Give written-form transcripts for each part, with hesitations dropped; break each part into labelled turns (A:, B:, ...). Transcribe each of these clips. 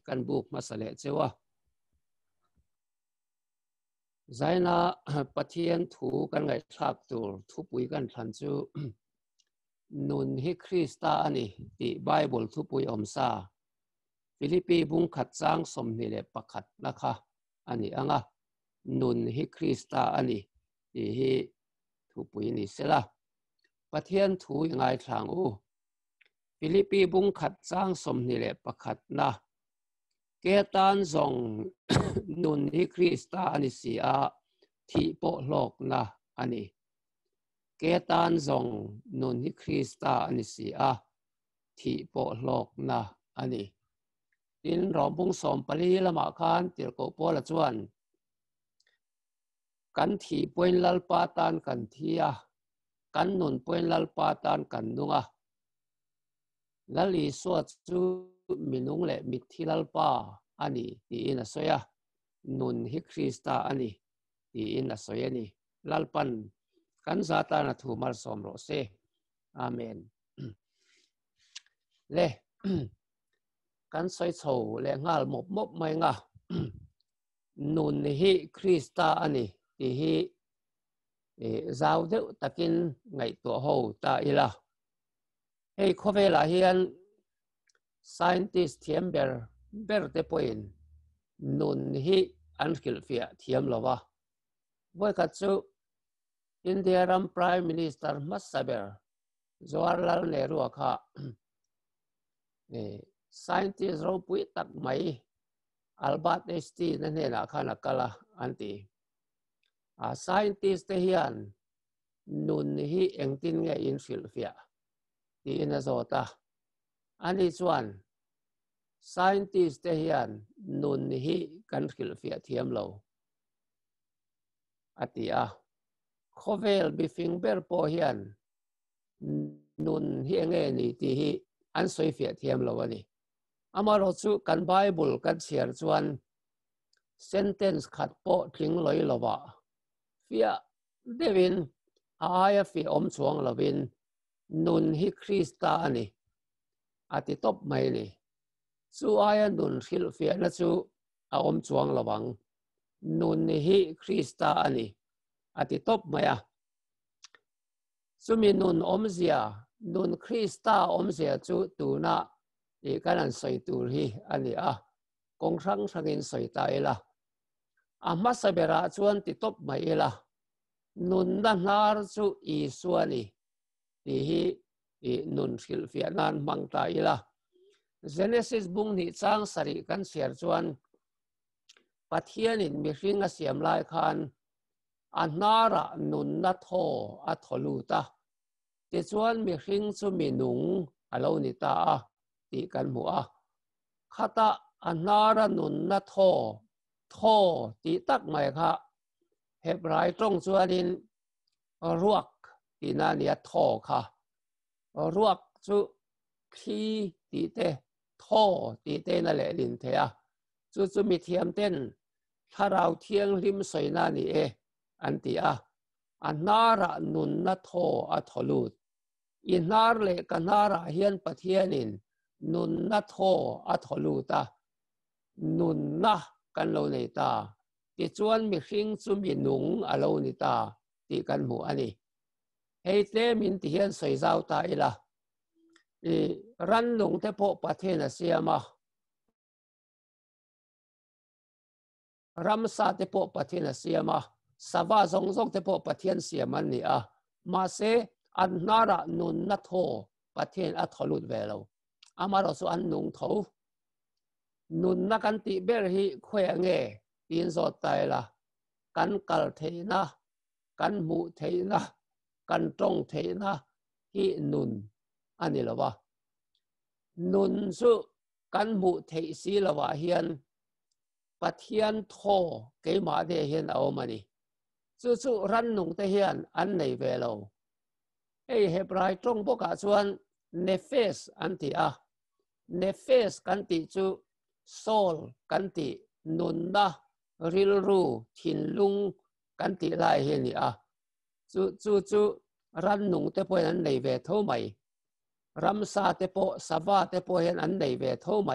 A: กันบุกมาสเลเจวะใจน่าปะเทียนถูกันไงทักตัวทุปุยกันทันจูนุนฮิคริสตาอันนี้ที่ไบเบิลทุปุยอมซาฟิลิปปีบุงขัดจางสมนิเลปขัดนะคะอันนี้อ่ะนุนฮิคริสตาอันนี้ที่ทุปุยนี่เสละปะเทียนถูยังไงทางฟิลิปปีบุงขัดจางสมนิเลปขัดนะเกตันซงนุนฮิคริสตาอันนี้สิอาที่โปโลกนะอันนี้เกตันซงนุนฮิคริสตาอันนี้สิอาที่โปโลกนะอันนี้อินรอมบุงสมปรีละมาคันติรโกโปละจวนกันที่ป่วยลัลปาตันกันที่กันนุนป่วยลัลปาตันกันนุงลัลีสวดจูมินุงเลมิทิลัลปาอันนี้ที่อินสอยนุนฮิคริสตาอันนี้ที่อินสอยนี่ลัลปันกันซาตานะทูมาสมโรเซอาเมนเลกันสอยโฉเลงาลมบไม่งานุนฮิคริสตาอันนี้ที่จาวเดตะกินไงตัวหูตาอีละเฮ้ยเขาเวลาเฮียน scientist เทียมเบอร์เตปอยน์นุนฮิอันกิลฟิอาเทียมละวะว่ากัจจุอินเดียรัม Prime Minister มัสซาเบอร์จวาร์ลาลเนรูอะค่ะscientist เราปุยตักไม่อัลบัตเอสตีนั่นเองนะค่ะนักกล่าอันที่scientist เฮียนนุนฮิเองตินไงอินฟิลฟิอาที่อินโซตาอันนี้ส่วน scientist เฮียนนุนฮิกันฟิลฟิอาเทียมเราอันที่เขาเวลบิฟิงเบอร์โปเฮียนนุนฮิเองนี่ที่ฮิอันสวยฟิอาเทียมเราวันนี้อามาเราจูกันไบเบิลกันเชียร์ส่วน sentence ขัดโปทิ้งลอยละวะฟิอาเดวินอายฟิอมสวงละวินนุนฮิคริสตานี่อาทิตย์ตบไม่นี่สู้อายนุนฮิลฟิอานะสู้อมสวงละวังนุนฮิคริสตานี่อาทิตย์ตบไม่สู้มีนุนอมเสียนุนคริสตาอมเสียสู้ตูน่าอีกันนั้นสวยตูฮีอันนี้กงสังสังอินสวยตายละมาสเบราชวนติดตบไม่ละนุนด้านนาร์จูอีส่วนนี้ที่นุนฟิลฟิอานันมังตายละเจเนซิสบุงนิจังสริกันเสียจวนปัทยานินมีริงเสียมลายคันอันนาระนุนนัทโฮอัทลูตาติจวนมีริงจูมีนุงอโลนิตาตีกันหัวข้าตาอันนาระนุนนัทโฮโทตีตักไม่ค่ะเห็บไรตรงจวนินรวกตีนานีโทค่ะรวกจูคีตีเตโทตีเตนั่นแหละลินเทียจูมีเทียมเต้นถ้าเราเที่ยงริมสวยนานี่อันตีอันนาระนุนนัทโทอัทลูดอินนาร์เลกันนาระเฮียนปะเทียนินนุนนัทโทอัทลูตานุนนะกันโลเนตาติจวนมีขิงจุมีนุงอโลนิตาตีกันหมู่อันนี้เฮเตมินที่เฮียนสวยเจ้าตายละรันลงเทพประเทศเสียมารัมซาเทพประเทศเสียมาสวาจงเทพประเทศเสียมันนี่มาเสอันนาระนุนนัทโฮประเทศอัทลุดเวลอามาเราสุอันนุงเทานุนนักันติเบรฮิขวยเงอินโซตายละกันกัลเทนะกันมุเทนะกันตรงเทนะฮินุนอันนี้ละวะนุนสุกันมุเทสีละวะเฮียนปัทยันโทเกมาเดเฮียนเอามานี่สุรันนุงเตเฮียนอันในเวลาเฮบรายตรงพวกส่วนเนเฟสอันที่เนเฟสกันติจูโซลกันตินุนนะริลรูทินลุงกันติลายเฮียนี่จูรันนุงเตพอยอันในเวทเท่าไหมรัมซาเตโปสวาเตโปเห็นอันในเวทเท่าไหม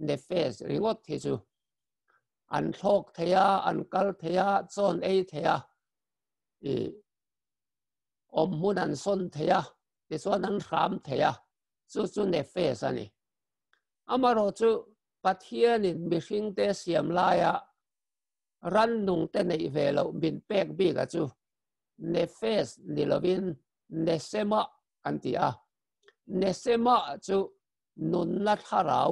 A: เนเฟสริงอดที่จูอันทอกเทียอันกัลเทียจอนเอเทียอมมุนันซนเทียที่ส่วนนั้นรามเทียจูเนเฟสอันนี้อามาโรจูปัทเทียนินมิชิงเตเสียมลายะรันนุงเตในเวลบินเป็กบีกจูเนเฟสนิลวินเนเซมาอันที่เนเซมาจูนุนนัทฮาราว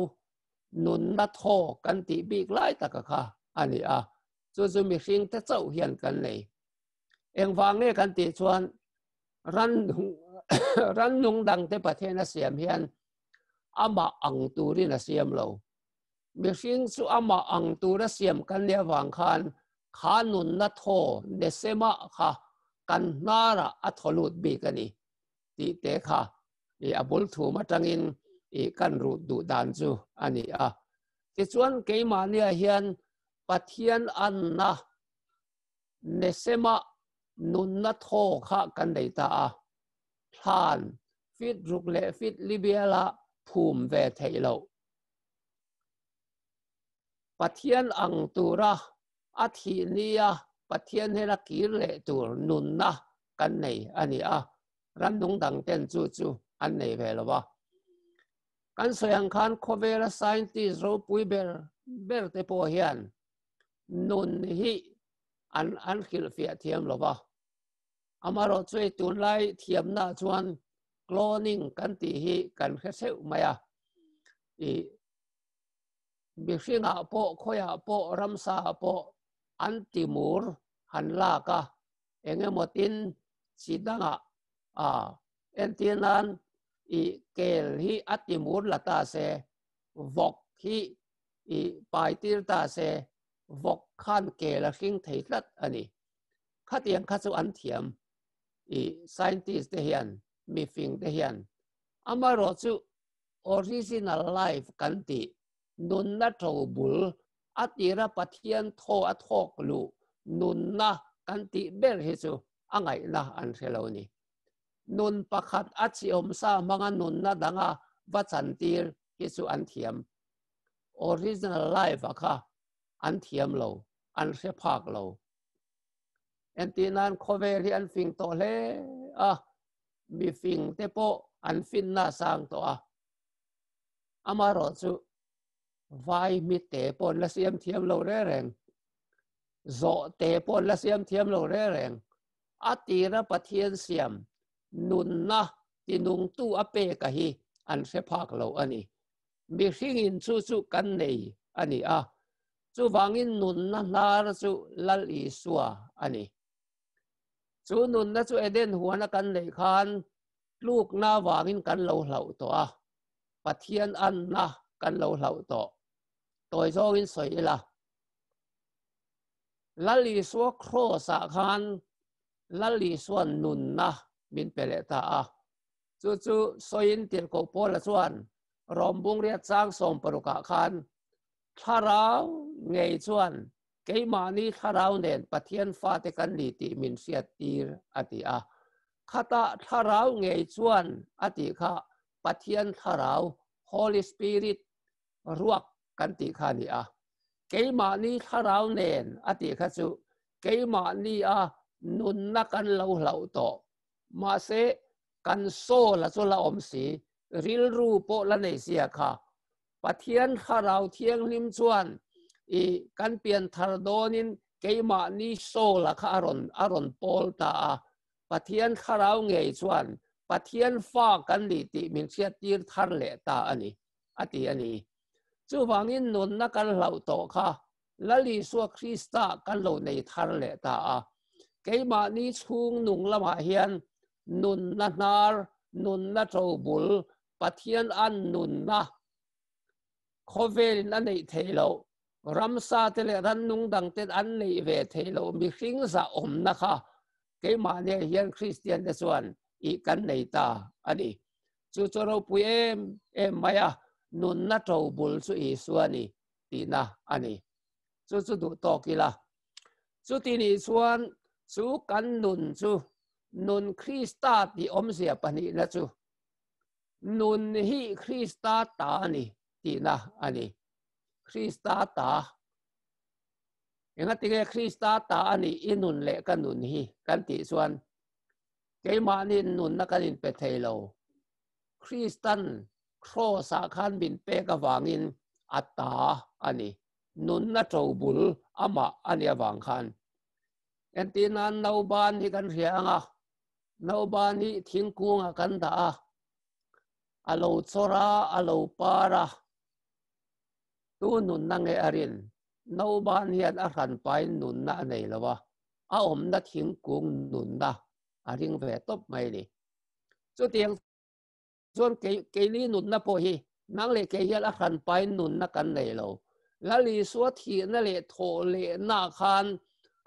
A: นุนนัทโฮกันที่บีกไล่ตะกะค่ะอันนี้จูมิชิงเตเจ้าเฮียนกันเลยเองฟังเนี่ยกันที่ชวนรันนุงดังเตประเทศนัเสียมเฮียนอามาอังตูรินัเสียมเรามิชิงสุอามาอังตูระเสียมกันเลียวังคันขานุนนัทโฮเนเซมาค่ะกันนาระอัทลุดบีกันนี่ตีเตะค่ะอับุลทูมาจังอินกันรูดดูดานจูอันนี้ที่ส่วนเกี่ยมาเนี่ยเฮียนปัทเทียนอันนะเนเซมานุนนัทโฮค่ะกันได้ตาทานฟิดรุกเลฟิดลิเบียละภูมิเวทเฮโลปัทเทียนอังตูระอาทินียปัทเทียนเฮลักกิเลตูนุนนะกันในอันนี้รันนุงดังเต้นจูอันนี้เวลวะกันสยังคันโคเวลไซน์ติสรูปุยเบลเตโปเฮียนนุนฮีอันคิลเฟียเทียมหรอวะอามาเราช่วยตุนไล่เทียมหน้าชวนกลอนิ่งกันตีฮีกันแค่เซลไม่บิชิงโปโคยโปรัมซาโปอันติมูร์ฮันลากะเองหมดอินสิดังเอ็นตีนันเกลฮีอัติมูร์ละตาเซวอกฮีไปติลตาเซวอกขันเกลหิงเทลัดอันนี้ขัดยังขัดสุอันเทียมscientist เฮียนมีฟิงเฮียนอามาโรจู original life กันตินุนนัทโบุลอัติระปัทเทียนโทอัทอกลูนุนนะกันติเบลฮิจูอังไงนะอันเซลนี่นุนประคัดอัจฉิอมซามังนุนนะดังวัจันตีร์ฮิจูอันเทียม original life ค่ะอันเทียมเราอันเสพากเราเอ็นตีนันโคเวรีอันฟิงโตเลมีฟิงเตโปอันฟินน่าสังตัวอามาโรจูไว้มีเตปนละเสียมเทียมเราแรงโจเตปนละเสียมเทียมเราแรงอาตีระปะเทียนเสียมนุนนะตินุงตู้อเปกะฮีอันเสพากเราอันนี้มีสิ่งอินจูกันในอันนี้จูวางินนุนนะนาร์จูลัลอีสัวอันนี้จูนุนนะจูเอเดนหัวนักกันในคันลูกนาวางินกันเราเหล่าตัวปะเทียนอันนะกันเราเหล่าตัวโจวินสวยละลัลลีสัวโครสะคันลัลลีสัวนุนนะมินเปเลตาจูสวยนติลโกโปละส่วนรอมบุงเรียดสร้างส่งปรุกะคันทาราวไงส่วนเกี่ยมานี้ทาราวเด่นปะเทียนฟ้าเตกันลีติมินเสียตีร์อติข้าตาทาราวไงส่วนอติข้าปะเทียนทาราว Holy Spirit รวกกันติขานี่เกี่ยมานี้ทาราวเด่นอติข้าจูเกี่ยมานี้นุนนักกันเหล่าโตมาเสกันโซละโซละอมสีริลรูโปละในเสียค่ะปะเทียนทาราวเทียงลิมชวนกันเปลี่ยนทารโดนินเกี่ยมานี้โซละค่ะอารอนโปลตาปะเทียนทาราวไงชวนปะเทียนฟ้ากันลีติมินเชียตีร์ทาร์เลตาอันนี้อันนี้จู่ฟังอินนุนนักกันเหล่าโตค่ะละลีสัวคริสตากันเหล่าในทาร์เลตาเกี่ยมานี้ชุงนุงละมาเฮียนนุนนานาร์นุนนาโจบุลปะเทียนอันนุนนะโคเวลินอันในเทโลรัมซาเตเลรันนุงดังเตอันในเวเทโลมีสิ่งสะอมนะคะเกี่ยมาเนี่ยเฮียนคริสเตียนในส่วนอีกันในตาอันนี้จู่เราปุยไม่นุนนาโจบุลสุอีส่วนนี้ตีนะอันนี้จู่ดูตอกิละจู่ที่นี่ส่วนจู่กันนุนคริสตาที่อมเสียปนินะจู่นุนฮีคริสตาตานี่ตีนะอันนี้ คริสตาตาอย่างนั้นที่คริสตาตาอันนี้อินุนเละกันนุนฮีกันติส่วนเกี่ยมานินนุนนักนินเปเทโลคริสตันโครสาขันบินเปกวางินอัตตาอันนี้นุนนัทโจบุลอามาอันนี้วางขันเอ็นตีนันนาวบานที่กันเรียงอ่ะนาวบานนี้ทิ้งกุ้งกันตาอาโลโซราอาโลปาราตัวนุนนั่งเอรินนาวบานเฮียนอารันไปนุนนั่นเองละวะอาอมนัดทิ้งกุ้งนุนนะอาริงเวทบไม่ดีจุดเดียงส่วนเกลีนุนนะพอฮีนั่งเลยเกลียอารันไปนุนนักกันเลยเราแล้วลีสวดทีนั่นเลยโถเลนาคาน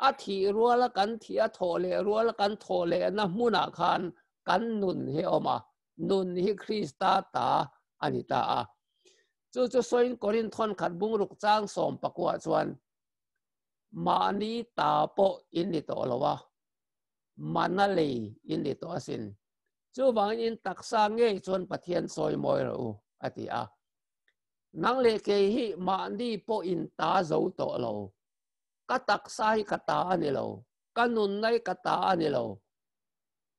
A: อาทีรัวละกันทีอาโถเลรัวละกันโถเลนะมุนาคานกันนุนเฮอมานุนฮิคริสตาตาอันนี้ตาจู่ๆส่วนกอรินทอนขัดบุงรุกจ้างสมประกวดส่วนมานีตาโปอินดิโตละวะมันนั่นเลยอินดิโตสินจู่บางอินตักสร้างเงยส่วนปะเทียนซอยมอยเราอติอานังเลเกหิมานีโปอินตาโจโตเราก็ตักสายกตาอันนี้เราก็นุนในกตาอันนี้เรา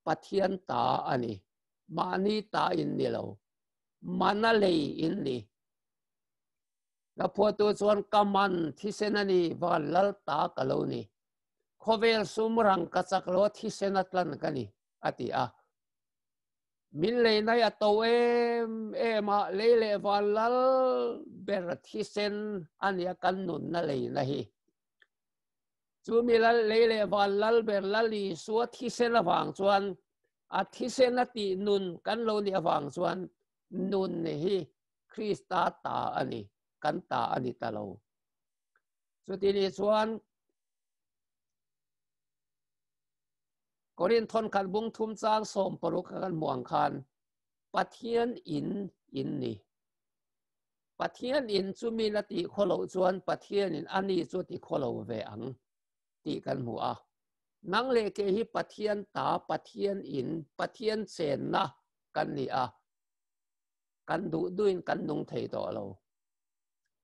A: ปะเทียนตาอันนี้มานีตาอินนี่เรามันนั่นเลยอินนี่แล้วพอตัวส่วนกำมันที่เซนันีวันลัลตากะโลนี่ขเวลสุมรังกัจกโลที่เซนัตลันกันนี่อติอามินเลยนัยตัวมาเลยวันลัลเบรที่เซนอันนี้กันนุนนั่นเลยนะฮีจูมิลเลยวันลัลเบรลัลีสัวที่เซนวังส่วนอาที่เซนตินุนกันโลนี่วังส่วนนุนนี่ฮีคริสตาตาอันนี้กันตาอันนี้ตาเราสุดที่ส่วนกอรินทอนขันบุงทุ่มจ้างสมปรุกกันม่วงคันปัทเทียนอินนี่ปัทเทียนอินจุมีละติโคโลส่วนปัทเทียนอินอันนี้จุติโคโลเวอังตีกันหัวนังเลเกหิปัทเทียนตาปัทเทียนอินปัทเทียนเซนนะกันนี่กันดูด้วยกันนุงเทต่อเรา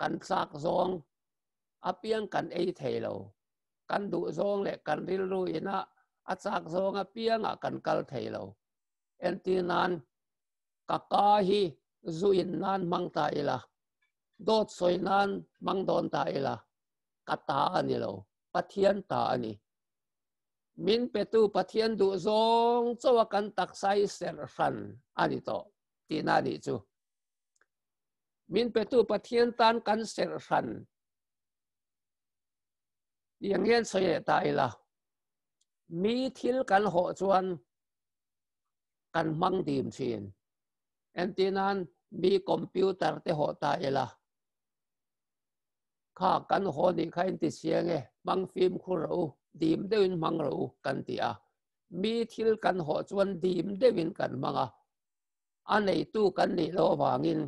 A: กันซักซองอเปียงกันเทเรากันดูซองและกันริลุยนะอาซักซองอเปียงกันกัลเทเราเอ็นตีนันกะกาฮีจุอินนันมังตาอิละโดดสวยนันมังโดนตาอิละกตาอันนี้เราปัทเทียนตาอันนี้มินเปตูปัทเทียนดูซองโจวกันตักไซเซรฟันอันนี้โตตีนาดิจูมินเปตูปัทเทียนตันกันเซรฟันอย่างเงี้ยสวยตาอิละมีทิลกันหัวจวนกันมังดีมชีนเอ็นตีนันมีคอมพิวเตอร์เตหัวตาอิละข้ากันหัวนี่ใครติดเสียงมังฟิล์มคู่เราดีมเดวินมังเรากันตีมีทิลกันหัวจวนดีมเดวินกันมังอันไหนตู้กันนี่เราวางิน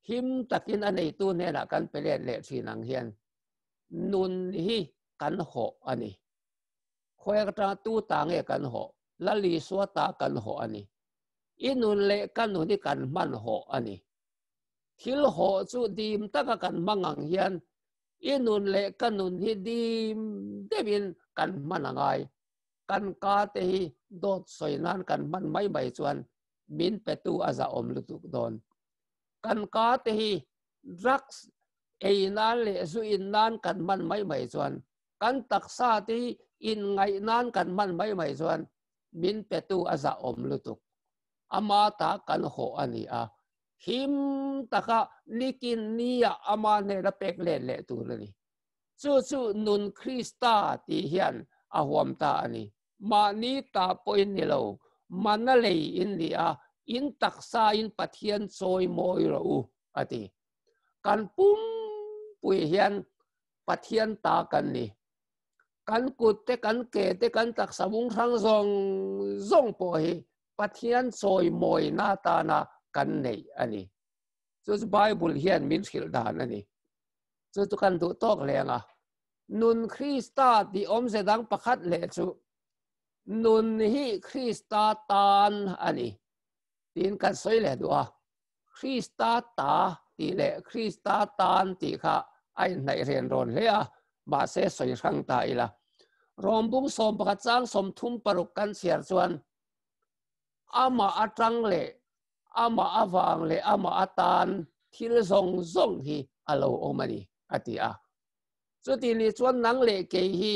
A: หิมตะกินอันไหนตู้เนี่ยละกันไปเล่นเล่นสีนังเฮียนนุนฮีกันหัวอันนี้คอยกระตู้ต่างกันหัวละลีสวตากันหัวอันนี้อินุนเละกันนุนที่กันมันหัวอันนี้ทิลหัวจูดีมตะกันมังเฮียนอินุนเละกันนุนที่ดีมเดวินกันมันไงกันกาเตฮีโดดสวยนั้นกันมันไม่ใบส่วนมินเปตูอาซาอมลุตุกโดนกันกาเตฮีรักนั้นเลสุอินนั้นกันมันไม่ใบส่วนกันตักซาตีอินไงนั้นกันมันไม่ใบส่วนมินเปตูอาซาอมลุตุกอามาตากันโหอันนี้หิมตะกะนิกินนี่อามาเนรเปกเล่เล่ตัวนี้จู่ๆนุนคริสตาที่เฮียนอาหวมตาอันนี้มานีตาปอยนี่เรามันนั่นเลยอินเดียอินตักซาอินปัทเทียนซอยมอยเราอติกันปุ่มปุยเฮียนปัทเทียนตากันนี่กันกุดเตกันเกตเตกันตักสมุงทั้งซองปอยปัทเทียนซอยมอยหน้าตานากันนี่อันนี้จุดไบเบิลเฮียนมินสิลดานอันนี้จุดกันดูตอกแรงนุนคริสตาที่อมเสดังประคัดเลจุนุนฮีคริสตาตานอันนี้ดินกันสวยเลยดูคริสตาตา ตีเล่คริสตาตานตีค่ะไอ้ในเรียนรอนเลยมาเสสวยช่างตายละรวมบุ้งสมประจังสมทุ่มปรุกันเสียส่วนอามาอัจังเล่อามาอาวางเล่อามาอัตานที่เราส่งฮีอาโลโอมานีอติสุดที่นี่ส่วนนังเล่เกฮี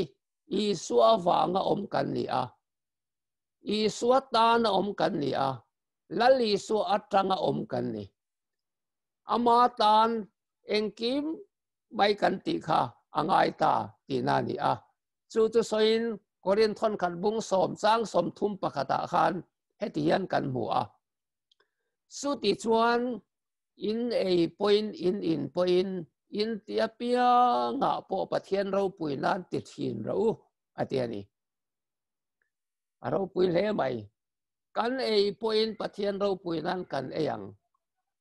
A: อีสัววางอมกันนี่อีสัวตานอมกันนี่ลัลีสัวอัจังอมกันนี่อามาตานเองกิมไม่กันติค่ะอ่างไอตาตีนานี่จู่จู่ส่วนกอรินทอนขันบุ้งสมสร้างสมทุ่มปะกตะขันให้ตียันกันหัวสุดที่ชวนอินเอพอยน์อินพอยน์อินเตียเปียงพอประเทศเราปุยนันติดหินเราอันนี้เราปุยเล่ไหมกันพอยน์ประเทศเราปุยนันกันยัง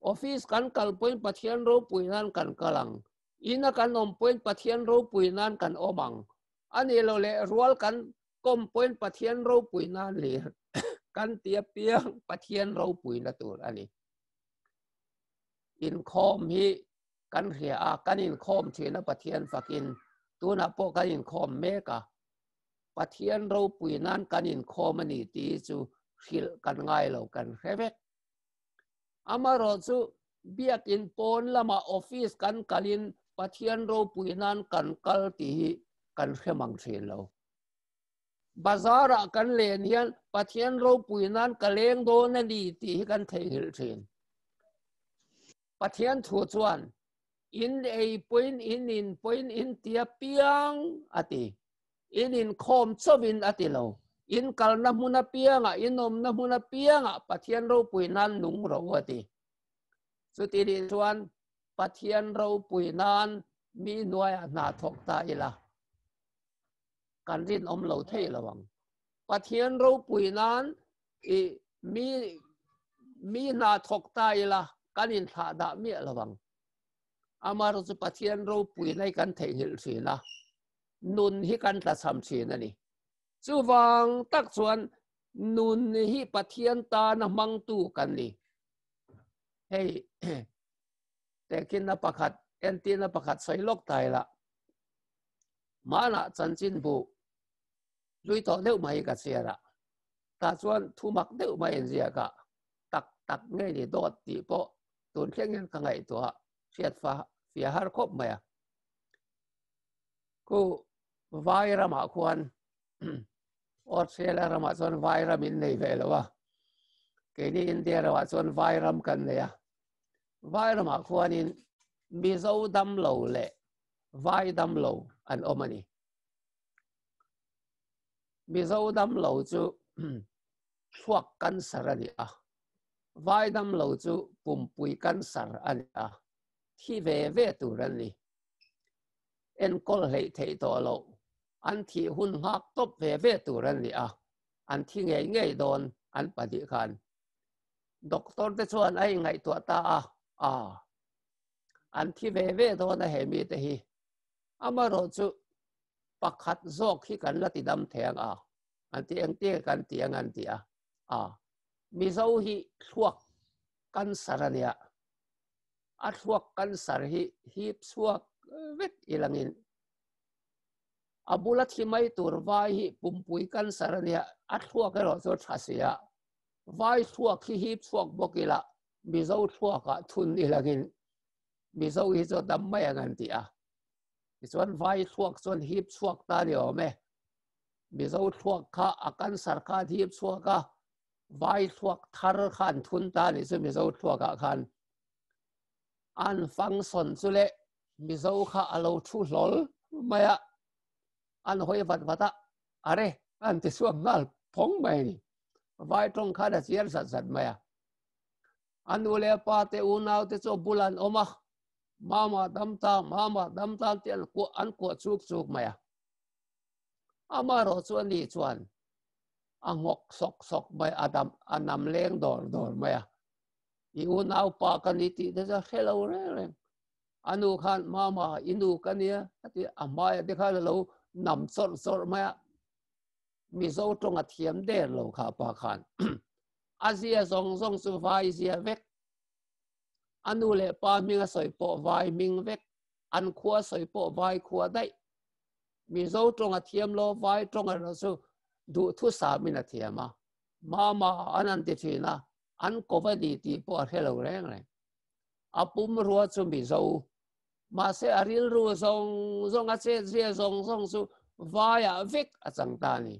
A: ออฟฟิศกันกัลพอยน์ประเทศเราปุยนันกันกลังอินกันอมพอยน์ประเทศเราปุยนันกันอมังอันนี้เราเล่รัวกันกมพอยน์ประเทศเราปุยนันเลยกันเตียเปียงประเทศเราปุยนัตัวอันนี้อินคอมฮีกันเรียกันอินคอมเชนประเทศฝักินตัวนับพวกกันอินคอมเมกะประเทศเราปุยนันกันอินคอมมันนี่ตีจูหิลกันง่ายเรากันเรเวกอามาโรจูเบียกอินปอนละมาออฟฟิศกันกันอินประเทศเราปุยนันกันกัลตีกันเขมังเชนเราบาซาระกันเลนเฮียนประเทศเราปุยนันกันเลงโดนดีตีกันเทหิลเชนประเทศถูกชวนอินพอยน์พอยน์เตียเปียงอติอินคอมชวินอติเราอินกัลน้ำมุนเปียงอินนมน้ำมุนเปียงประเทศเราปุยนันนุ่งเราอติสุดที่ชวนประเทศเราปุยนันมีหน่วยนาทกตายละการรินเราเทระวังประเทศเราปุยนันมีนาทกตายละกันอินทาดามีระวังอามารุปประเทศเราปุยในกันเทหิลสีนะนุนฮิกันตะสามสีนั่นนี่จูวังตักส่วนนุนฮิประเทศตานะมังตูกันนี่เฮ้แต่กินนับประคัดเอ็นตีนับประคัดใส่ลกตายละมาละจันจินบุลุยต่อเลี้ยวไม่กัดเสียละแต่ส่วนทุมักเลี้ยวไม่เสียกะตักเงี้ยนี่โดดตีโปตุนเพียงยังกังไงตัวเสียดฟ้าเสียหารครบไหมกูวายรามาควรออสเตรเลียรามาส่วนวายรามินในเวลวะเกนี่อินเดียรามาส่วนวายรามกันเลยวายรามาควรอินมิโซดัมโลเล่วายดัมโลอันอมันนี่มิโซดัมโลจูชวกกันสารนี่วายดัมโลจูปุ่มปุยกันสารอันนี้ที่เวตุรันนี่เอ็นกอลเฮเทตัวเราอันที่หุ่นหักตบเวตุรันนี่อันที่ไงโดนอันปฏิการด็อกเตอร์จะชวนไอ้ไงตัวตาอันที่เวโดนเฮมีแต่ฮีอามาโรจูปักขัดโซกที่กันละติดำแทงอันที่เอ็งเตี้ยกันเตียงอันที่มิโซฮีชวกกันสารเนี่ยอัดชวกกันสารฮีบชวกเวทอีหลังอินบุลัดที่ไม่ตัววายปุ่มปุยกันสารเนี่ยอัดชวกให้เราจดชัดเสียวายชวกที่ฮีบชวกบอกอีละมิโซชวกทุนอีหลังอินมิโซฮีจะดำไม่อย่างนั้นที่ส่วนวายชวกส่วนฮีบชวกตาเดียวไหมมิโซชวกข้าอาการสารข้าฮีบชวกวายชวกทารขันทุนตานี่ซึ่งมิโซชวกขันอันฟังสนสุเลมิโซข้าอาลูทุลลไม่อันหอยวัดอะไรอันที่ส่วนนั่นพงไม่นี่วายตรงข้าได้เสียสัตไม่อันอุเลปาเตอุนาวเตโซบุลันอมามาดำตาเตียนกูอันกูสุกไม่อามาโรส่วนนี้ส่วนงกสกไม่อันนำเลี้ยงดอนไม่อีอุนาวปากันนิติเดี๋ยวจะเฮลเอาเรื่องอันนู้ขันมาอินดูกันเนี่ยที่มาเดี๋ยวเขาเรานำสดไม่มีโซ่ตรงเทียมเดินเราข้าปาขันอาเซียส่งสุภาอาเซียเวก อันนู้เลป้ามิงสอยปอไว้มิงเวกอันขัวสอยปอไว้ขัวได้มีโจตรงเทียมโลไว้ตรงเราสู้ดูทุสามินาเทียมาอันนั้นติดนะอันก็ไม่ดีตีปอเทลแรงเลยอาปุ่มรัวจุมีโจมาเสียริลรัวซงอาเสียซงสู้วายเวกอาจังตานี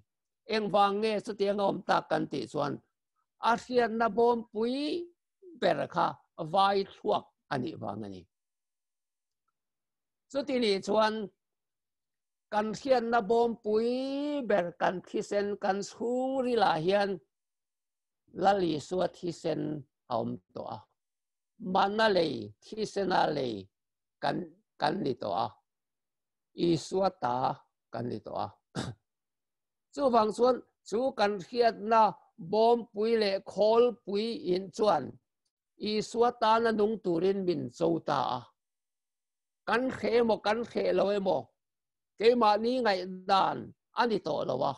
A: เอ็งวางเงี้ยสุดยังอมตากันติส่วนอาเซียนนับบอมปุยเปรคาวายทวกอันนี้วางอันนี้สุดที่นี่ส่วนกันเขียนนับบอมปุยเบรกันที่เซนกันสูริลาเฮียนลลีสวดที่เซนเอาตัวมันนั่นเลยที่เซนอะไรกันนี่ตัวอีสวดตากันนี่ตัวจู่ฟังส่วนจู่กันเขียนนะบอมปุยเล่คอลปุยอินชวนอีสวดตานะนุ่งตูรินบินโซตากันเขมกันเขลอยโมเกมานี้ไงดานอันนี้โตแล้ววะ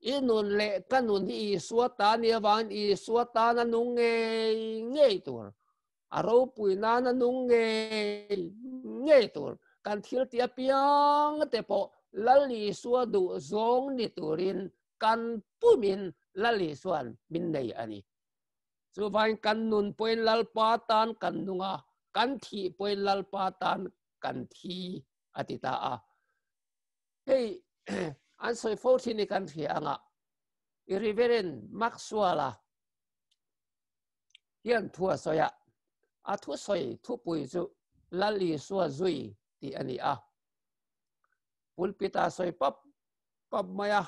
A: อีนุนเละกันนุนที่อีสวดตาเนี่ยวันอีสวดตานะนุ่งเงยตัวอารมณ์ปุยนานะนุ่งเงยตัวกันเที่ยวเตียเปียงแต่พอลัลลีสวดดูซงนิตูรินกันปุมินลัลลีสวนมินในอันนี้สุวรรณกันนุนปวยลัลปาตานกันนุงากันทีปวยลัลปาตานกันทีอติตาเฮ้ยอันสวยโฟที่นี่กันทีอ่ะอิริเวเรนมักสัวละเฮียนทัวสอยทุสอยทุปุยจุลัลลีสัวจุยที่อันนี้ปุลปิตาสอยปั๊บมายา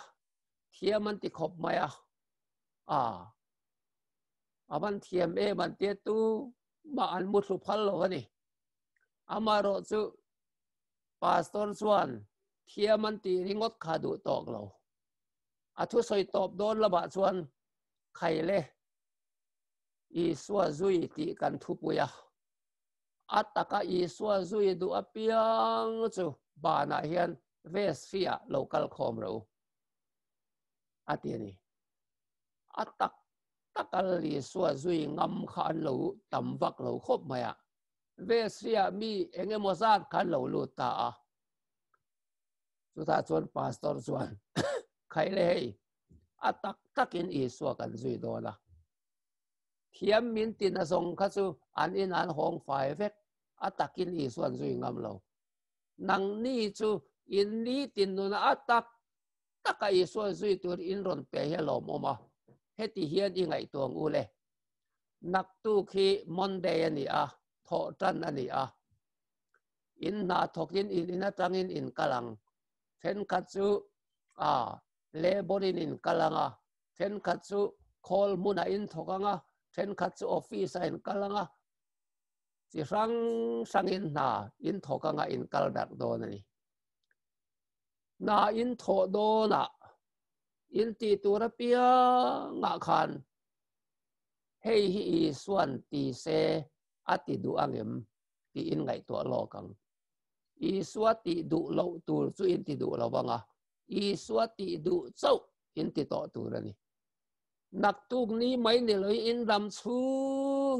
A: เทียมันติขบมายามันเทียมมันเตี้ยตู้มาอันมุสุพัลโลนี่อามาโรจุปาสตอร์ส่วนเทียมันตีริงดขาดูตอกเราทุสอยตอบโดนระบาดส่วนไข่เล่อีสัวจุยตีกันทุปุยตะกะอีสัวจุยดูอเปียงจูบานาเฮียนเวสเฟียโลคัลคอมเราตีนี่ตักลีสัวจุยงำขันเหลาตำวักเหลาครบไหมเวสเฟียมีเองโมซาขันเหลาลูตาสุดท้ายส่วนปาสตอร์ส่วนใครเลยตักอินอีสัวกันจุยโดนะเทียมมินตินะทรงข้าจูอันอินอันหงฝ่ายเวกตักอินอีส่วนจุยงำเหลานังนี่จูอินนี้ตินนุนตักอีสัวจุยตัวอินรอนเปียหลอมออกมาเฮติเฮียนยังไงตัวงูเลยนักตู้ขีมอนเดยนี่ทอจันอันนี้อินนาทกินอินนาจังอินกลังเทนคัตซูเลบอรินอินกลังเทนคัตซูคอลมุนาอินทกังเทนคัตซูออฟฟิศอินกลังสิสังอินนาอินทกังอินกลดักโดนนี่นาอินทอโดนะอินตีตัวระเปียงขันเฮ้ยส่วนตีเซติดูอังเอ็มตีอินไงตัวโลกังส่วนตีดูเราตัวสุอินตีดูเราบ้างส่วนตีดูเจ้าอินตีต่อตัวนี่นักตุกนี้ไม่เนี่ยเลยอินรำชู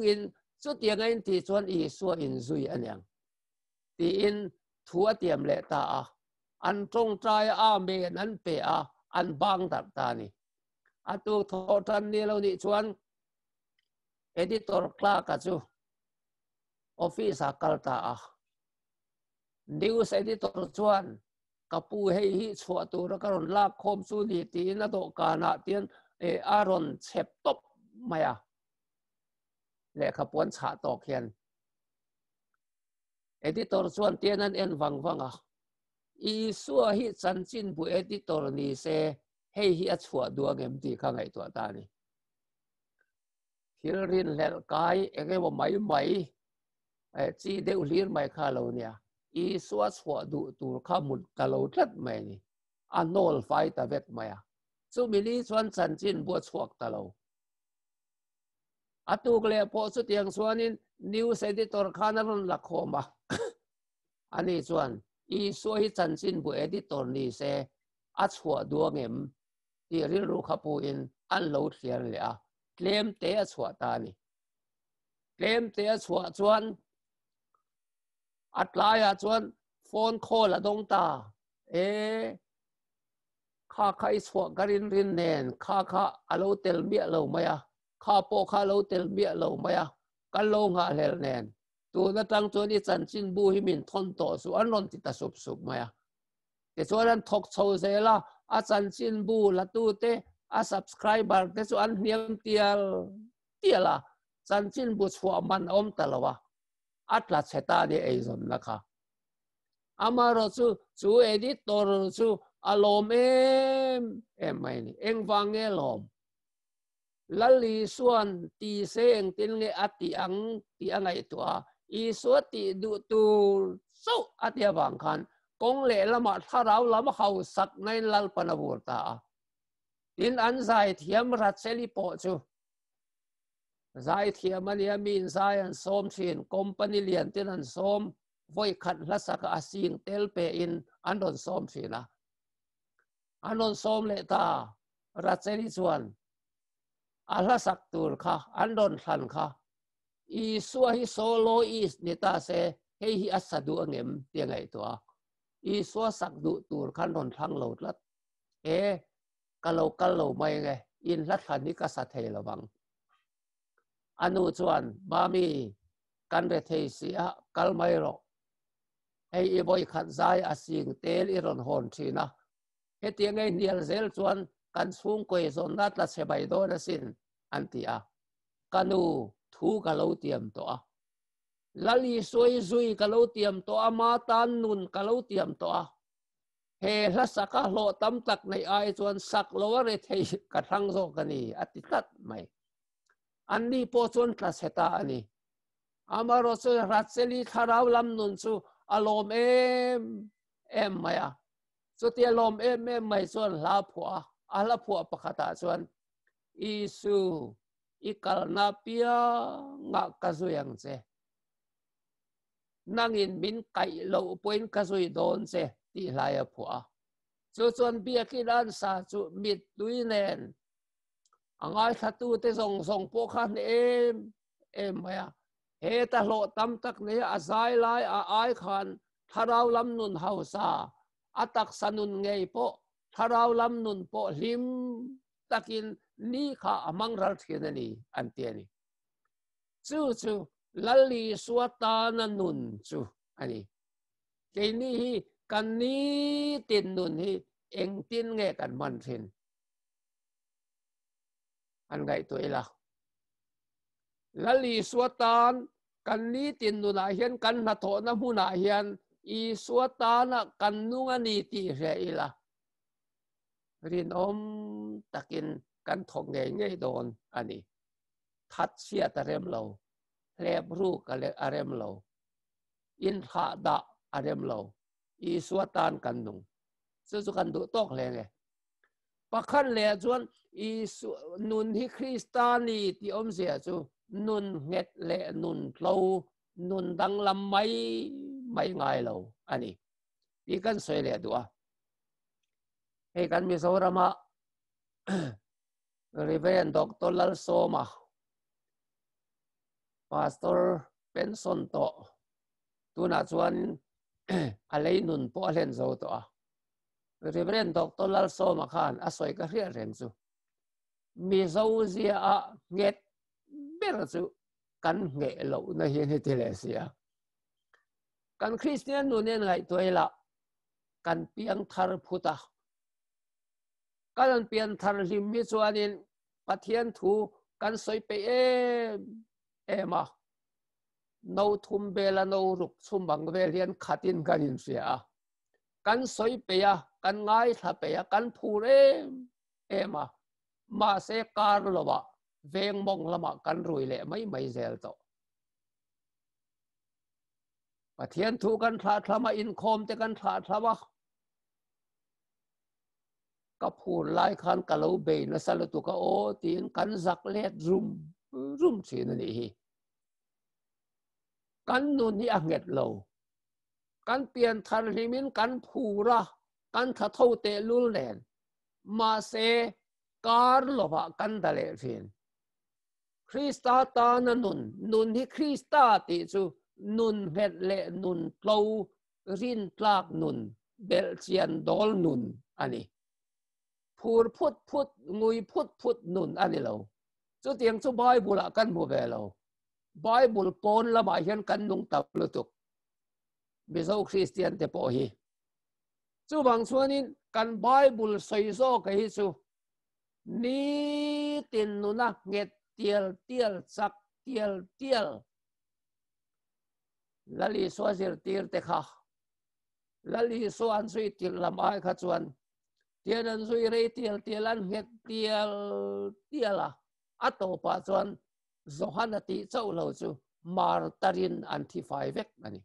A: อินสุดยังไงตีส่วนส่วนอินซุยอันยังตีอินทัวเตรียมเลตาอันตรงใจเมนั้นเปอันบางตัดตานี่ตัวทอทันนี่เรานี่ชวนเอดิตอร์คลากัจูออฟฟิศกัลตานิวส์เอดิตอร์ชวนกับผู้ให้ชัวตัวแล้วก็รอนลากคมสุนีตีนัดกานาเตียนอารอนเชปตบมาและขบวนฉาตอกเขียนเอดิตอร์ชวนเตียนนั้นฟังสัวฮิสันจินผู้เอดิตอร์นี่เซให้ฮิอัชัวดวงเอ็มตีข้างไอตัวตานี่ฮิลรินเลลกายเองว่าไม่จีเดอุลีร์ไม่ข้าเราเนี่ยสัวชัวดูตัวข้ามุดตะเราทัดไม่นี่โนลไฟตะเวกไม่สุมิลีส่วนสันจินบัวชัวตะเราตัวเกลียพอสุดยังส่วนนี้นิวส์เอดิตอร์ข้านั้นหลักโคมาอันนี้ส่วนสัวฮิสันจินบัวเอดิตอร์นี่เซชัวดวงเอ็มที่รู้ขับปูอินอันโหลดเสียเลยเคลมเตะชัวตานี่ เกมเตียชัวชวนอัดลายชวนโฟนโคละดงตาข้าใครชัวกรินรินเนนข้าอาลูเตลเมียเราไหมข้าโปข้าเราเตลเมียเราไหมกันลงหาเลนเนนตัวนั่งตั้งจวนอีจันจินบูฮิมินทนโตส่วนนนติตาสุบไหมแต่ส่วนนั้นทกโชเซล่าอาจันจินบูละตูเตอา subscriber แต่ส่วนเนียมเตียละจันจินบูชัวมันอมตลอดอัตลัดเซตาดีเอซอนนะคะอามาโรจูเอดิตอร์จูอารมณ์ไม่นี่เอ็งฟังลมลัลลีส่วนตีเซงตินเงอติอังไงตัวอีสวติดูตูสู้อติบังคันกงเล่ละมาถ้าเราละมาเขาสักในลัลปนบูตาตินอันใจเทียมรัดเซลิโปจูใจเทียมมันยามีนใจอันส้มชินคอมพานีเลียนตินอันส้มไว้ขัดละสักอาศิงเตลเปอินอันโดนส้มชินะอันโดนส้มเลตารัดเซลิส่วนอาลาสักตูร์ค่ะอันโดนทันค่ะอีสัวฮิโซโลอีสนิตาเซเฮฮิอัสดูอังเอ็มเตียงไงตัวอีสัวสักดูตูร์ขันโดนทังโหลดลัดกะโลไม่ไงอินลัดขันนี้ก็สัตย์ระวังอนุจวนบามีกันเรเทเสียกัลไม่รอให้อีบอยขัดใจอาศิงเตลอิรอนฮอนชีนะเฮตียงไงเนียลเซลจวนกันสูงกว่าส่วนนัดละเสบายโดนสินอันที่กันูทูกะโลเตรียมตัวลลีสวยซุยกะโลเตรียมตัวมาตันนุนกะโลเตรียมตัวเฮลัสกะโลตั้มตักในไอส่วนสักโลวเรทยกระทั่งโซกันนี่อติกัดไม่อันนี้พอส่วนคลาสเตาอันนี้อามารสรัสเซลีคาราวลำนุนสูอารมณ์ไม่สุดที่อารมณ์ไม่ส่วนลาผัวอาลาผัวปะขตาส่วนอิสุอิกาลนาพิยงะกะซุยังเซนั่งอินบินไก่โลปวยกะซุยโดนเซที่ลายผัวส่วนเบียกิดันซาจุมิดดุยเนนอังไอทัตูเตส่งพวกขันไม่เฮตโลตั้มตักเนี่ยอาศัยลายไอขันทาราวลำนุนเฮาซาอัตักสนุนไงโปทาราวลำนุนโปลิมตักินนี่ข้ามังรัลเทียนนี่อันเตียนี่จู่ลัลลีสวตานนุนจู่อันนี้เกนี่กันนี้ตินนุนฮีเอ็งตินไงกันมันเทนอันไงตัวเอล่ะลัลลีสวตานกันนี้ตินนุนอาเฮียนกันนัทโหนมุนาเฮียนอีสวตานกันนุงนีตีเรอิล่ะรินตะกินกันถกไงโดนอันนี้ทัดเสียตะเร็มเราเรียบรูกันเลยอารมเราอินหาดะอารมเราอีสวตานกันนุงสุกันดูตกเลยไงปะขันเลยจวนอีนุนที่คริสตานีที่เสียจูนุนเง็ดเละนุนเรานุนดังลำไม่ง่ายเราอันนี้ที่กันสวยเลยดูให้กันมีสวรรค์ริเวนด็อกเตอร์ลัลโซมาพาสตอร์เป็นส่วนตัวตัวน่าชวนอะไรนุนพอเล่นโซตัวริเวนด็อกเตอร์ลัลโซมาขันอาศัยก็เรียนเรื่องจูมีโซเซียเง็ดเบรจูกันเงะเราในเฮนเทเลเซียกันคริสเตียนนุนเนี่ยไงตัวเอละกันเพียงทาร์พุตากันเปลี่ยนทาร์ลิมมิสวานินปะเทียนถูกันสวยไปมาโนทุมเบลโนรุกชุมบังเวเลียนขัดินกันอินเสียกันสวยไปกันง่ายถ้าไปกันพูเรมาเสกการลวะเวงมองละมากันรวยเละไม่เซลโตปะเทียนถูกันทามาอินคอมแต่กันทาว่าก็พูดไล่ขันกะเลาเบนสารตุกโอตีนกันสักเล็ดรุมสินั่นเองกันนุนที่อังเกตเรากันเปลี่ยนทาริมินกันพูระกันทัดเท่าเตลุลเลนมาเซการลบกันทะเลฟินค คริสตาตานันนุนที่คริสตาติจูนุนเฮดเลนุนโลรินพลากนุนเบลเจียนดอลนุนอันนี้พูดพุดงุยพุดนุนอันนี้เราจุดยังจุไบเบิลกันโมเบลเราไบเบิลปนละหมายเห็นกันนุงตับลุตุกเบสเอาคริสเตียนเตปอฮีจูบางส่วนนี้กันไบเบิลใส่โซ่กันฮิจูนี่ตินนุนะเงตเตียลสักเตียลลลีสวาซิร์ตีร์เตค่ะลลีสวานสุยติลลำไอขัดส่วนเตียนันสุยเรตียลันเงตเตียละอัตโตปัจจุบันโซฮันติเจ้าเราจูมาร์ตารินอันที่ไฟเวกนั่นนี่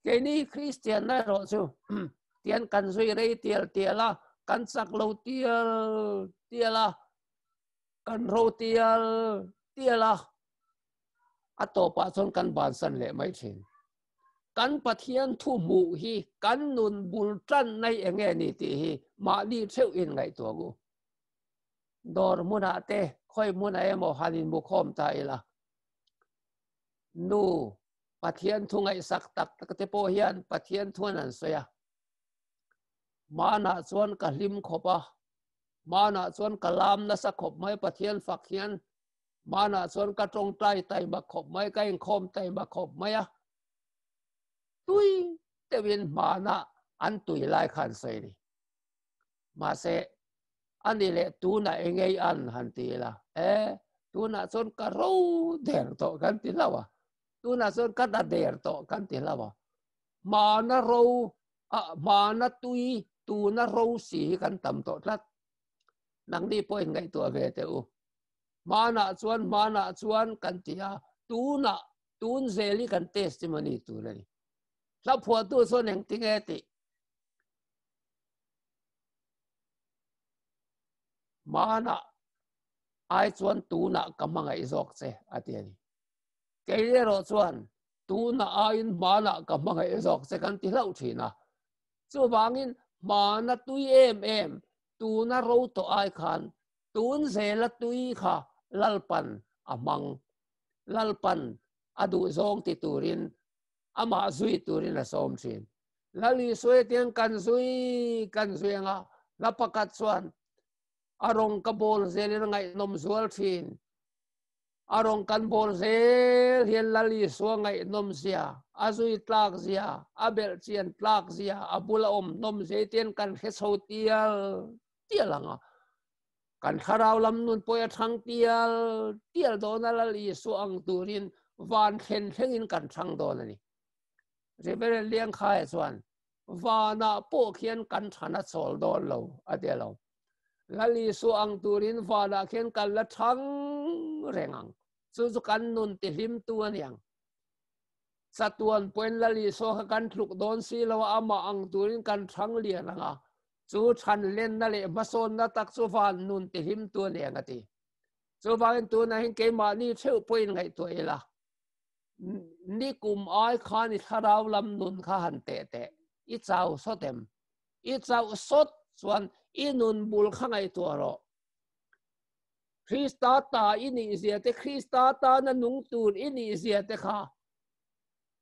A: แค่นี้คริสเตียนนั่นเราจูเตียนกันสุยเรตียละกันสักเราเตียละกันโรเตียละอัตโตปัจจุบันกันบานสันเละไม่เช่นกันปะเทียนทุ่มูฮีกันนุนบุลจันในเองนี่ตีฮีมาดีเชื่ออินไงตัวกูดอร์มุนาเต้ค่อยมุนาเอโมฮันินบุคอมตายละนูปะเทียนทุ่งไอสักตักตะเตโปเฮียนปะเทียนทุ่งนั้นเสียมาหน้าส่วนกะลิมขบะมาหน้าส่วนกะลามนัสขบไม่ปะเทียนฝักเฮียนมาหน้าส่วนกะตรงใจไตบักขบไม่ใกล้คอมไตบักขบไม่อะตุยเตวินมาหน้าอันตุยไล่ขันเสยนี่มาเสอันนี้แหละตูน่ะเองไงอันหันตีละตูน่ะส่วนกะรู้เดือดต่อกันตีละวะตูน่ะส่วนกะดาเดือดต่อกันตีละวะมาหน้ารู้มาหน้าตุยตูน่ะรู้สีกันต่ำต่อทัดนังดีป่วยไงตัวเวเตอูมาหน้าส่วนกันตีอะตูนเซลีกันเทสติมอนีตัวเลยแล้วพอตัวส่วนแห่งติเงติมานะไอส่วนตูนะกำมังไอซอกเซอตินี่เกลียรส่วนตูนะไอมานะกำมังไอซอกเซกันติเล่าทีนะส่วนบางอินมานะตุยเอ็มตูนะรู้ตัวไอขันตูนเซลตุยค่ะลัลปันอามังลัลปันอดูซองติตูรินอามาซุยตูรินละสมชินลัลีสวยเตียงกันซุยงะลับประกัดส่วนอารมณ์กับโบลเซลไงนมสวลชินอารมณ์กันโบลเซลเฮียนลลีสวงไงนมเสียอาซุยตลากเสียอาเบลเชียนตลากเสียอาบุลอมนมเสียเตียนกันเฮสโฮเตียลังอ่ะกันคาราวลำนุนปอยทังเตียโดนลลีสวงตูรินวานเข็นเท่งอินกันทังโดนนี่เรเบลเลี้ยงขายส่วนวานาโปเขียนกันชนะโซลโดนเราอเดียเราลลีสวงตูรินวานาเขียนกันละทังแรงสุกันนุนติลิมตัวเนี่ยสะตวนเป็นลลีสวงกันถูกโดนซีเราอามาอังตูรินกันทังเลียนะจูชันเล่นนั่นแหละมาโซนนัตักสุฟานนุนติลิมตัวเนี่ยกันทีสุฟานตัวนั้นเกมานี่เชื่อเป็นไงตัวเอล่ะนี่กลุ่มอ้อยข้านี่ถ้าเราลำนุนข้าหันเตะอีเจ้าสดเต็มอีเจ้าสดส่วนอีนุนบุลข้างไอตัวเราคริสตาตาอินิเสียแต่คริสตาตานั้นนุงตูนอินิเสียแต่ข้า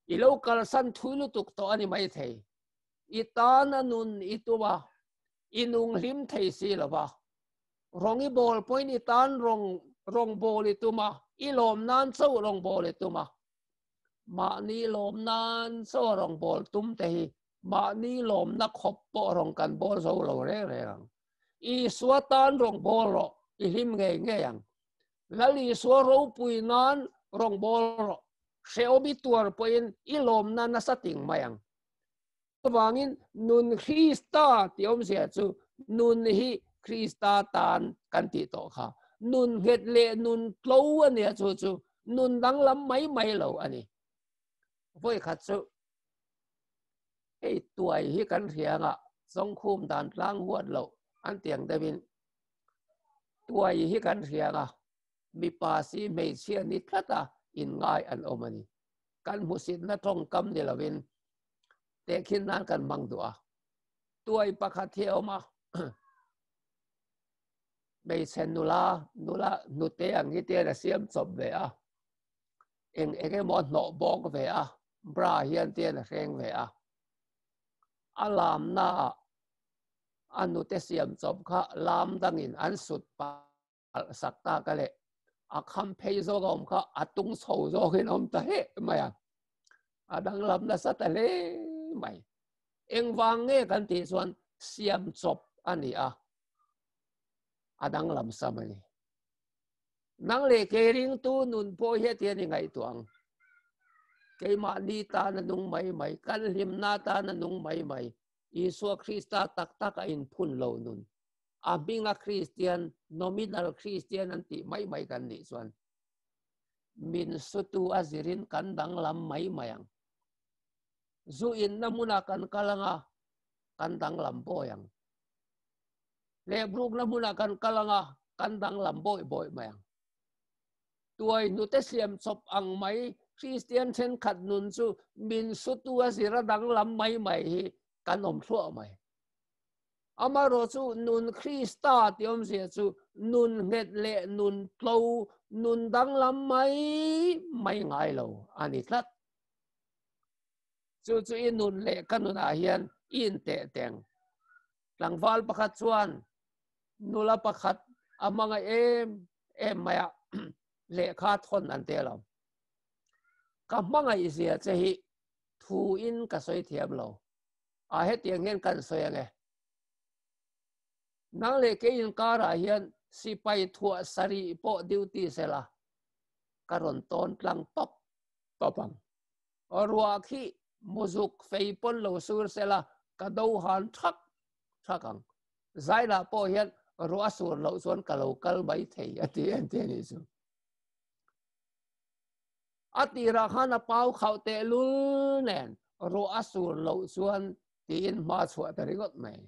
A: อีโลกาลสันทุลุตุกตัวนี่ไม่เทอีตานั้นนุนอีตัวอีนุงลิมเทสีหรอวะรองอีบอลพอยนี่ตานรองบอลตัวมาอีลมนั้นสู้รองบอลตัวมามานี่ลมนั้นสู้รองบอลตุ้มเตะมานี่ลมนักขบปอรองกันบอลสู้เราเร่งอีสวตานรองบอลอีหิมเงี้ยงแล้วอีสวรูปุยนั้นรองบอลเซอบิตัวปุยอีลมนั้นนัสติงมายังตัวบางินนุนคริสตาที่อมเสียจูนุนฮีคริสตาตานกันติโตค่ะนุนเฮ็ดเลนุนโลอันเนี่ยจูนุนดังลำไม่เหล่าอันนี้พวกขัดจูไอ้ตัวที่กันเสียงอ่ะสองคุมด่านล้างหัวเราอันเตียงได้บินตัวที่กันเสียงอ่ะมีภาษีไม่เชื่อนิทัตาอินง่ายอันอมันนี่กันมุสินนัทงกำเดลวินแต่คิดนั้นกันบังตัวไอ้ปะคัดเที่ยวมา bây sen nula nute ang ite là xiêm chụp về à em cái món nọ bong về à bra hiền tiền là khen về à làm na anh nute xiêm chụp kha làm đăng in anh sụt pa sắc ta cái lệ à khăm pay zo gom kha à tung sầu zo cái nom ta hết mày à đang làm là sát lệ mày em vang nghe kan ti chuan siam chop ani a đang làm sao mày nang le ke ring tu nun po he ti ni ngai tuang ke ma ni ta na nung mai kan lim na ta na nung mai Isu Krista tak tak in phun lo nun a being a Christian nominal Christian anti mai kan ni chuan min sutu azirin kan dang lam mai mayang zu in namuna kan kalanga kandang lamboyang lebruk namuna kan kalanga kandang lamboy boy mayang tuai nute siam chop ang mai Christian chen khat nun chu min sutu asira dang lam mai hi kanom thua mai amaro chu nun Krista tiom sia chu nun het le nun tlo nun dang lam mai ngai lo ani tlat chu in nun le kanun a hian in te teng langwal pakhat chuan nula pakhat amanga em maya le kha thon an te lo ka manga isia che hi thu in ka soi thiam lo a he tiang hen kan soi ange nang le ke in kara hian sipai thua sari po duty sela karon ton tlang pop popang orwa khi muzuk feipon lo sur sela kadau han thakang zaila po hian ro asur lo chuan kalau kal mai thei ati an te ni chu ati ra khana pau khaute lul nen ro asur lo chuan tin ma chua ta rigot mai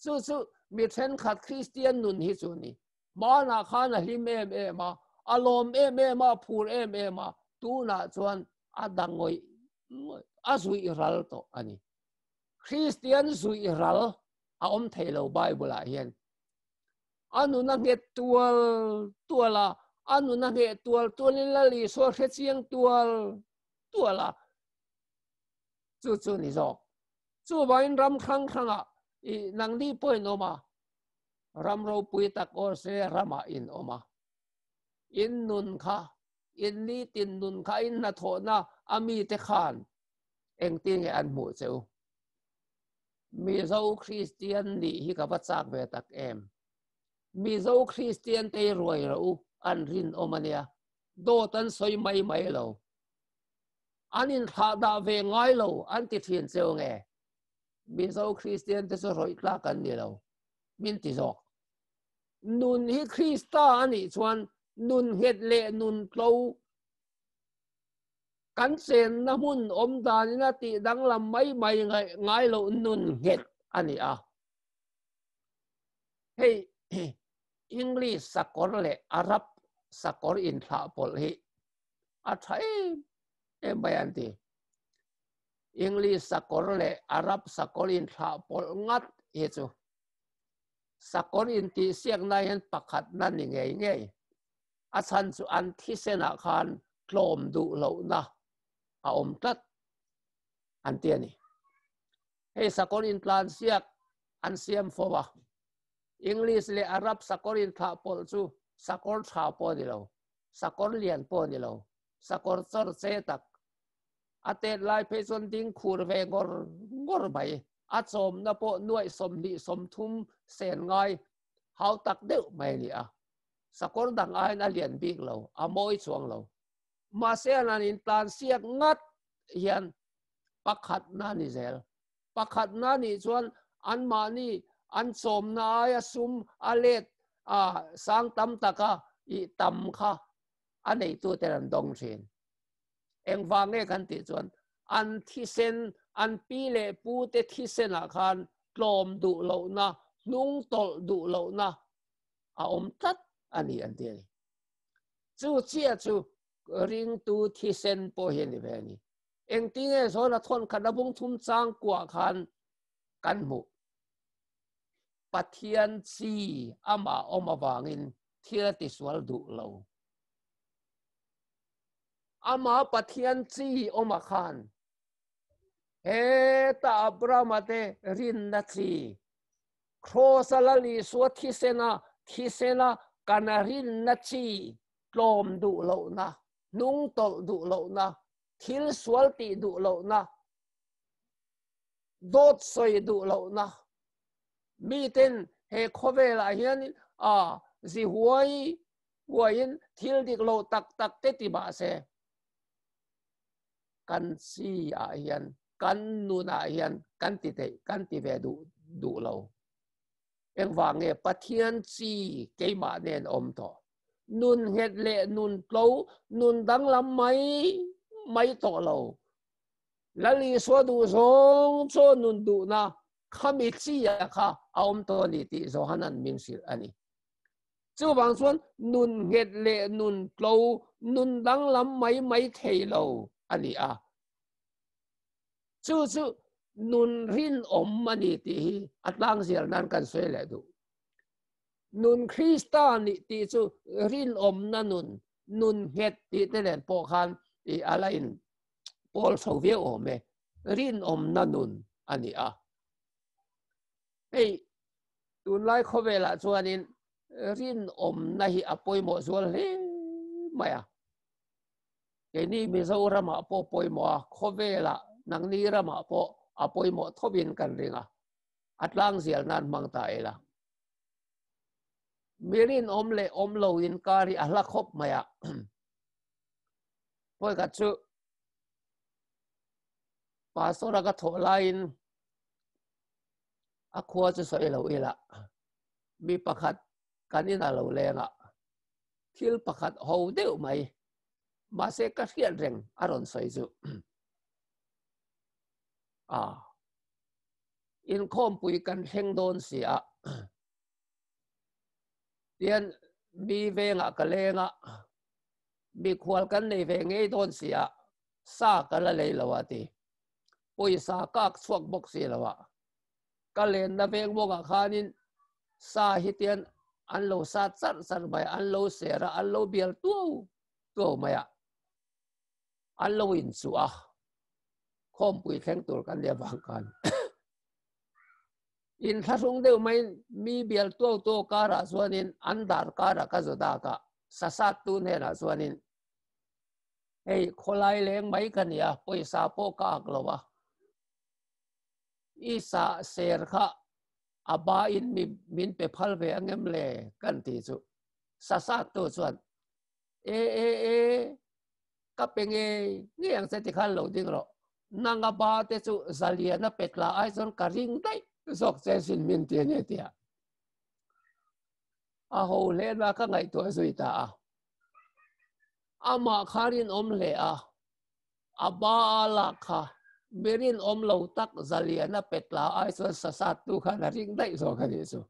A: chu mi then khat Christian nun hi chu ni ma na khana hlim ma alom ma phur ma tu na chuan adangoi azui ral to ani Christian zui ral a om thelo Bible a hian anu na nge tuala anu na nge tualila li so khe chiang tuala chu ni zo chu bain ram khang khanga I nang li point oma ram ro pui tak or se rama in oma in nun kha in li tin nun kha in na tho na ami te khan eng ting an mu cheu mi zo Christian ni hi ka bachak ve tak em mi zo Christian te roi ro an rin omania do tan soi mai lo anin kha da ve ngai lo an ti thin cheu nge mi zo Christian te so roi tla kan ni lo min ti zo nun hi Krista ani chuan nun het le nun tlo kan sen na mun om dan na ti dang lam mai ngai lo nun het ani hey English sakor le Arab sakor in tha pol hi a thai em bayan ti English sakor le Arab sakor in tha pol ngat he chu sakor in ti siak na yan pakhat na ni ngei a chan chu an thi sena khan tlom du lo na a om tat an ti ani hey sakor in plan siak an siam fowa English le Arab sakor in tha pol chu sakor tha po ni lo sakor lian po ni lo sakor chor che tak ate lai pe chon ding khur ve gor bai a chom na po nuai som ni som thum sen ngai hau tak deuh mai ni sakor dang ai na lian big lo a moi chuang lo ma se an in plan siak ngat hian pakhat na ni zel pakhat na ni chuan an ma ni an chom na ya sum alet sang tam taka I tam kha anei tu te ran dong thin eng wange kan ti chuan an thi sen an pi le pu te thi sen a khan tlom du lo na nung tol du lo na a om tat ani an ti chu chia chu ring tu thi sen po hi ni ve ni eng ti nge so na thon khan bung thum chang kwa khan kan mu pathian chi ama omawangin thil ti sual du lo ama pathian chi oma khan he ta abramate rin na chi cross alali so thisena kanarin na chi tlom du lo na nung tol du lo na thil sual ti du lo na dot soi du lo na mi ten he khovela hian zi huain thil dik lo tak te ti ba se kan si a hian kan nu na hian kan ti ve du lo eng wange pathian chi keima nen om to nun het le nun tlo nun dang lam mai to lo lali so du zong cho nun du na khami chi ya kha om to ni ti zo hanan min sir ani chu wang chuan nun het le nun tlo nun dang lam mai thei lo ani a chu nun rin om mani ti atlang sial nan kan soi le du nun Krista ni ti chu rin om na nun het ti te len po khan i alain Paul Sovie ome rin om na nun ani a ei tun lai khovela chuanin rin om na hi apoi mo zual le maya ke ni mi zo rama po poi mo khovela nang ni rama po apoi mo thobin kan ringa atlang sial nan mang ta ela mirin om le om lo in kari ahla khop maya poi ka chu pastora ka tholain a khua chu soi lo ila mi pakhat kanina lo lenga thil pakhat ho deuh mai ma se ka hian reng aron soi chu in khom pui kan heng don sia tian mi venga ka lenga mi khwal kan nei ve ngei don sia sa ka la lei lawati poi sa ka chuak bok si lawa ka len na veng mo ka khanin sa hitian an lo sa char mai an lo sera an lo bial tu maya an lo in chu a khom pui theng tur kan le wang kan in thasung deuh mai mi bial tu kara chuanin an dar kara ka zoda ka sasat tu ne na chuanin ei kholai leng mai kan ya poisa po ka aklowa isa ser kha aba in min pe phal ve angem le kan ti chu sasat tu chuan e ka penge ngiang se ti khal lo ding ro nanga ba te chu zalia na petla ai chon ka ring dai zok che sin min ti ne tia a ho le na ka ngai to zui ta ama kharin om le aba la kha berin om lo tak zalia na petla ai chon sasat tu khan ring dai zo ka ni chu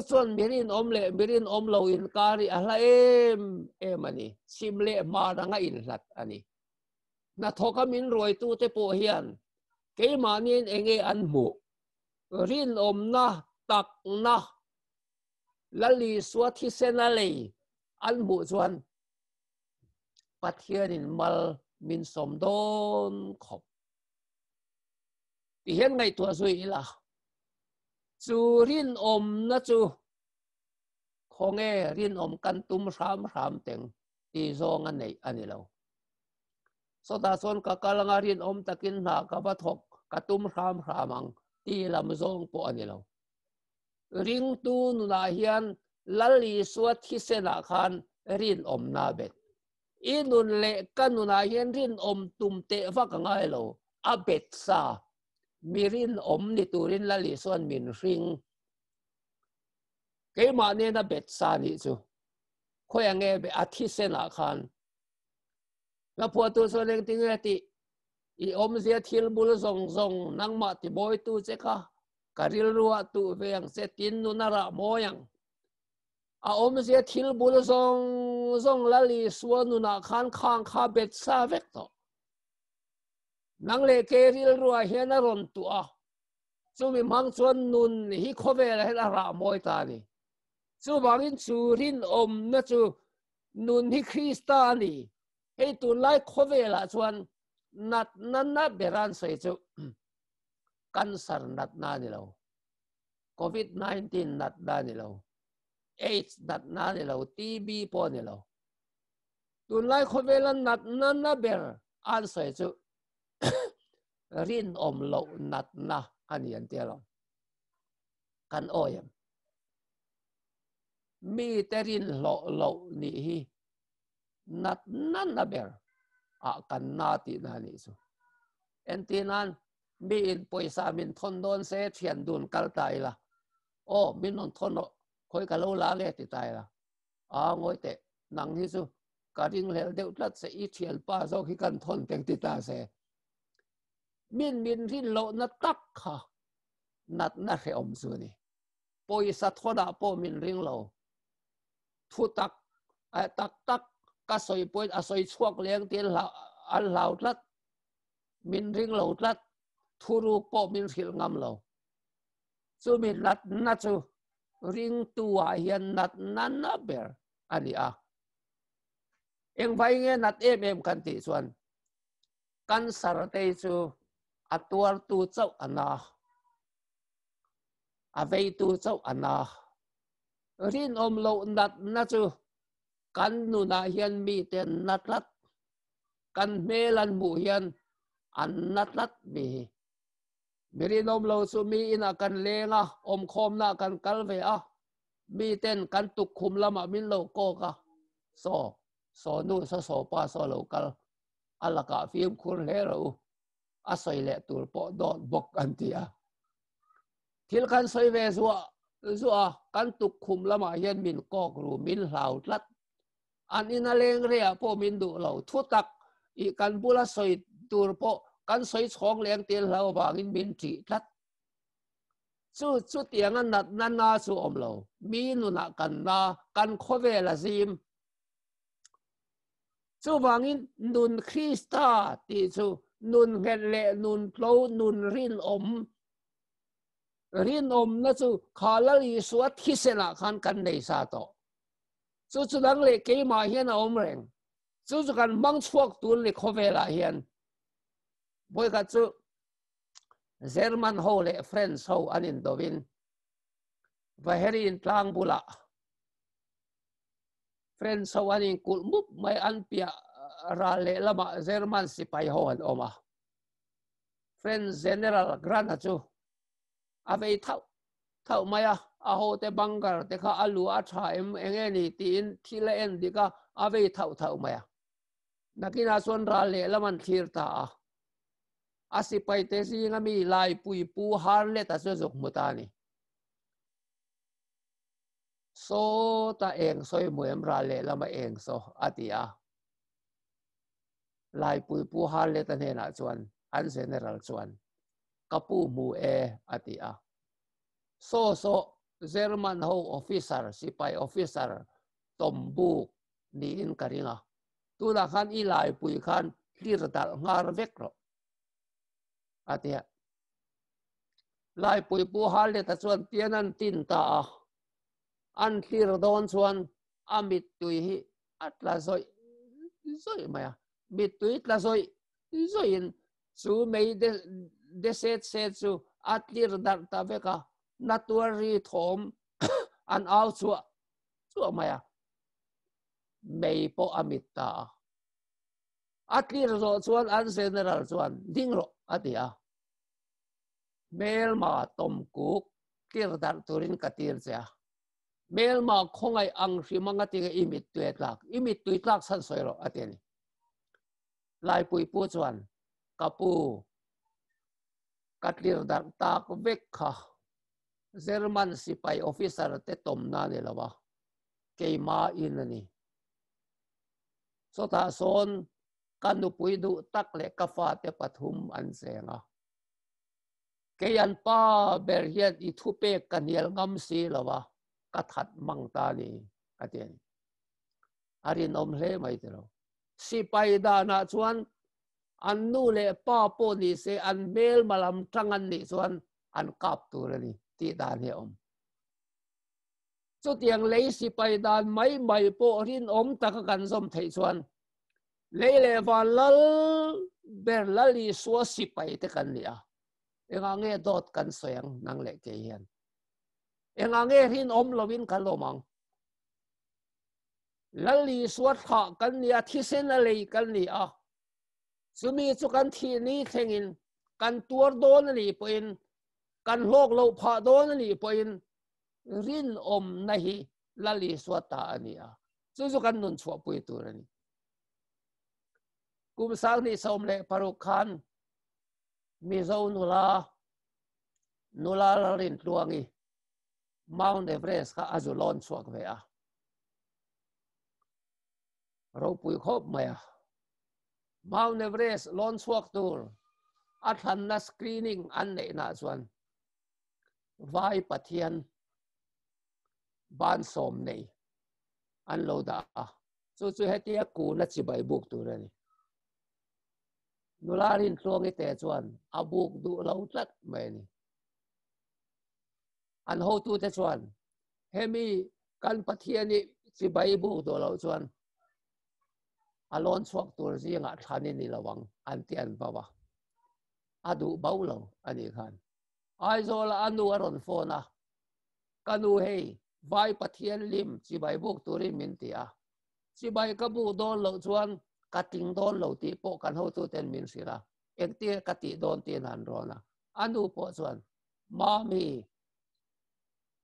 A: chuan berin om lo in kari ahla em ani simle ma ranga in hlat ani na thoka min roi tu te po hian ke manin enge an mu rin om na tak na lali swathi senale an mu chuan pathian in mal min som don khop ti hian ngai tu zui ila chu rin om na chu khonge rin om kan tum ram teng ti zong an nei ani lo so da son ka kalanga rin om takin na ka ba thok ka tum ram ang ti lam zong po ani lo ring tu nu na hian lali suat hi sena khan rin om na bet inun le kanu na hian rin om tum te va ka ngai lo a bet sa mirin om ni turin lali suan min ring ke ma ne na bet sa ni chu khoi ange be athi sena khan na po tu so leng ting ti i om zia thil bul zong nang ma ti boy tu che ka karil ruwa tu veng se tin nu na ra moyang a om zia thil bul zong lali suan nu na khan khang kha bet sa vek to nang le ke ril ruwa hian a ron tu a chú mình mang chuan nun hi khó về là hết ra môi ta nè chú bằng in chú rin nó chú nun hi Krista nè hay tu lại khó về là chuan nát nát beran soi chú cancer nát na nè lâu COVID-19 nát na nè lâu AIDS nát na nè lâu TB po nè lâu tu lại khó về là nát ber an soi chú rin lộ nát na anh yên tiêu lòng kan oyam mi terin lo ni hi nat nan na ber a kan na ti na ni su entinan mi in poisa min thon don se thian dun kal tai la o min non thon khoi ka lo la le ti tai la a ngoi te nang hi su ka ring lel deuh tlat se i thial pa zo hi kan thon teng ti ta se min rin lo na tak kha nat na re om su ni poisa thoda po min ring lo thu tak tak ka soi point a soi chuak leng tin la an lau tlat min ring lo tlat thu ru po min khil ngam lo chu min nat na chu ring tua hian nat nan na ber ani a eng vai nge nat em kan ti chuan kan sar te chu atuar tu chau ana a vei tu chau ana rin lo nat na chu kan nu na hian mi ten natlat kan melan mu hian an natlat mi rin lo chu mi ina kan lenga khom na kan kalve a mi ten kan tuk khum lama min lo ko ka so nu so pa so lo kal alaka phim khur le ro a soi le tur po don bok antia thil kan soi ve zuwa kan tuk khum lama hian min kok ru min hlau tlat an ina leng rea po min du lo thu tak i kan bula soi tur po kan soi chong leng tel lo bangin min ti tlat chu tiang an nat na chu om lo mi nu na kan khove la zim chu bangin nun Krista ti chu nun ngel le nun plo nun rin na chu khalali suat hisena kan nei sa to chu dang le ke ma hian om reng chu kan mang chuak tur le khovela hian boy ka chu German ho le French ho anin dovin va herin tlang bula French ho anin kul mup mai an pia ra le lama German sipai ho an oma French general grand chu avei thau maya a ho te bangar te kha alu a tha enge ni tin thila en dika avei thau maya nakina son ra le laman thir ta asipai te si ngami lai pui pu har le ta zok mutani so ta eng soi muem ra le lama eng so atia lai pui pu har le ta ne na chuan an general chuan kapu mu atia so German ho officer sipai officer tombu ni in karinga tu la khan i lai pui khan clear dal ngar vek ro atia lai pui pu hal le ta chuan pianan tin ta an clear don chuan amit tui hi atla zoi maya mit tui tla zoi in chu mei de set chu atlir dar ta veka naturally thom an au chu maya mei po amit ta atlir zo chuan an general chuan dingro atia mel ma tom kuk tir dar turin katir cha mel ma khongai ang hrimanga ti imit tuitlak san soiro ateni lai pui pu chuan kapu katlir dar tak vekha German sipai officer te tom na ne lawa keima in ani so ta son kanu pui du tak le kafa te pathum an senga keyan pa berhian I thupe kaniel ngam si lawa kathat mangta ni aten arin om hle mai tero sipai da na chuan an nu le pa po ni se an mel malam tangan ni chuan อันกับตัวนี่ที่ดานเฮอมจุดยังเลยสิไปดานไม่โปรินตะกันสมไทยชวนเลยเลวันลลเบรลลีสัวสิไปตะกันเนี่ยเอ็งเงยดอดกันเสียงนังเล็กเกียนเอ็งเงยรินลวินกันโลมังลลีสวดขะกันเนี่ยที่เส้นอะไรกันเนี่ยสุมีสุกันที่นี้เข่งกันตัวโดนนี่เป็นกันโลกเราผ่าโดนนี่เป็นรินนะฮีลลีสวดตาเนี่ยสุกันนุนชัวปุยตัวนี่กุมสังนี่สมเลปารุขันมีเจ้านุลารินตัวงี้มาอุนเดเวรสก็อาจุลอนชัวกเวียเราปุยครบไหมมาอุนเดเวรสลอนชัวกตัวอัฐันนัสกรีนิ่งอันไหนน่าส่วนวายปะเทียนบ้านสมนี่อันโลดาจู่ๆให้เตี้ยกูนัดจิบายบุกตัวนี่นุลารินตัวงี้แต่ส่วนอาบุกดูเราตัดไม่นี่อันโหตัวแต่ส่วนเฮมีกันปะเทียนนี่จิบายบุกตัวเราส่วนอารมณ์ชวกตัวสิงะทันนี่ระวังอันเตียนป่าวะอาดูเบาเราอันนี้คันไอโซลาอันดูอารมณ์โฟนะกันดูเฮไว้ปะเทียนลิมจิบายบุกตัวริมินตีอาจิบายกบุกโดนเราส่วนกัดติงโดนเราตีโปกันเขาตัวเต็นมินสิละเอกตีกัดติโดนตีนันรอนะอันดูโปส่วนมามี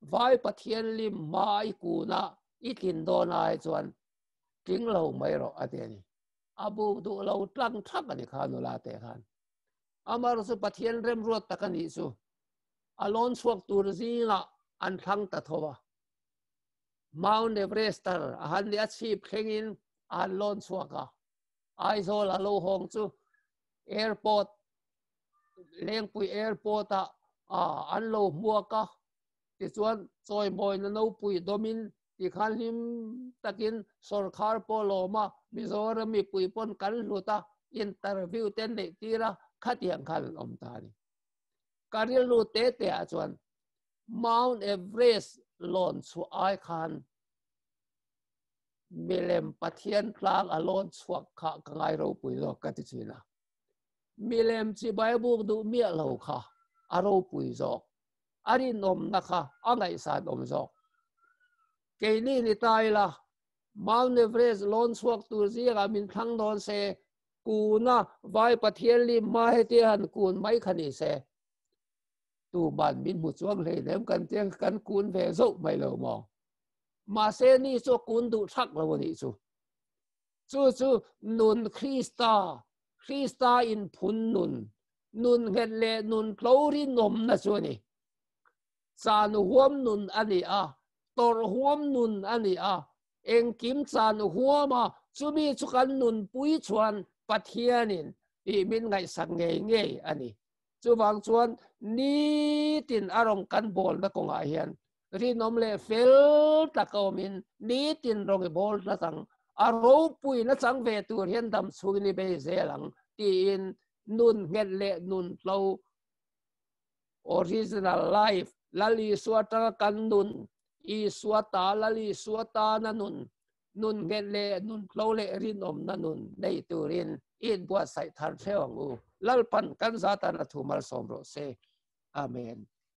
A: ไว้ปะเทียนลิมมาอีกูนะอีกินโดนไอส่วนจริงเราไม่รออันนี้อาบุกดูเราตั้งทักอันนี้ขานุลาเตะขันอามารุสุปะเทียนเริ่มรวดตะกันนิสุอารมณ์ชวกตัวสิงะอันทั้งตะทว่ามาอุนเดเวรสต์อันนี้อาชีพเข่งอินอันล้นสวกะไอโซลาโลหงจูแอร์พอร์ตเลี้ยงปุยแอร์พอร์ตอันโลมัวกะที่ส่วนซอยบอยนั่นปุยโดมินที่ขันหิมตะกินสรคาร์โปโลมามิโซรมีปุยปนกันลุตาอินเตอร์วิวเต็นเด็กที่ระขัดยังขันอมตานีการเรียนรู้เตะส่วนมาอุนเอเวอเรสต์ล้นสุไอคันมีเลมปะเทียนกลางอารมณ์สวกขะกังไอเราปุยโลกัติชินะมีเลมจีบายบุกดูเมียเราค่ะอารมณ์ปุยโลอารินอมนะคะอังไงสานอมโลเกนี่นิตายละมาอุนเอเวอเรสต์ล้นสวกตัวซีกามินทั้งโดนเซกูนะไว้ปะเทียนลิมมาให้เตียนกูนไม่ขณีเซตูบันบินมุจวงเลยเดิมกันเตียงกันกูนเวซุไม่เลวมองมาเซนี่โซกุนดูทักเราวันนี้จู่นุนคริสตาอินพุนนุนเห็นเลนุนโคลรินมนะส่วนนี้สานหัวนุนอันนี้ตอหัวนุนอันนี้เองกิมสานหัวมาจู่มีสุกันนุนปุยชวนปะเทียนินอีมินไงสังเงยอันนี้จู่บางส่วนนี่ตินอารมณ์กันบอลนะกงอาเฮียนรีนอมเลเฟลตะกอมินนี่ตินรองบอลนะสังอารมณ์ปุยนะสังเวตุเรียนดำสุนิเบเซลังตีนนุนเงเลนุนเราออริจินัลไลฟ์ลลีสวตากันนุนอีสวตาลลีสวตานันุนเงเลนุนเราเลรินอมนันุนในตุรินอินบัวใส่ทันเทวังอูลัลปันกันซาตานะทุมัลสมโรเซอาเมน